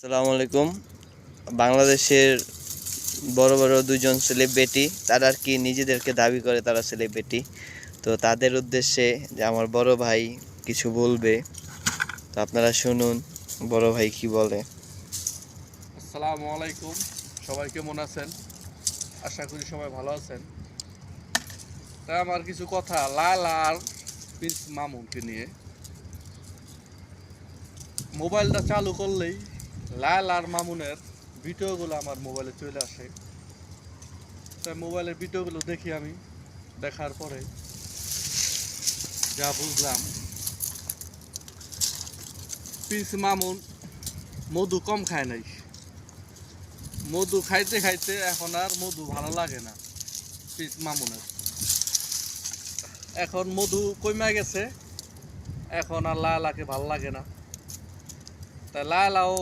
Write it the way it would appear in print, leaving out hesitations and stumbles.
আসসালামু আলাইকুম। বাংলাদেশের বড় বড় দুইজন সেলিব্রিটি তারা আর কি নিজেদেরকে দাবি করে তারা সেলিব্রিটি। তো তাদের উদ্দেশ্যে যে আমার বড় ভাই কিছু বলবে, তো আপনারা শুনুন বড় ভাই কি বলে। আসসালামু আলাইকুম। সবাই কেমন আছেন? আশা করি সবাই ভালো আছেন। তাই আমার কিছু কথা লাল আর প্রিন্স মামুনকে নিয়ে। মোবাইলটা চালু করলেই লাল আর মামুনের ভিডিওগুলো আমার মোবাইলে চলে আসে। তাই মোবাইলের ভিডিওগুলো দেখি আমি। দেখার পরে যা বুঝলাম, প্রিন্স মামুন মধু কম খায় নাই। মধু খাইতে খাইতে এখন আর মধু ভালো লাগে না প্রিন্স মামুনের। এখন মধু কমে গেছে, এখন আর লালাকে ভাল লাগে না। তাই লালাও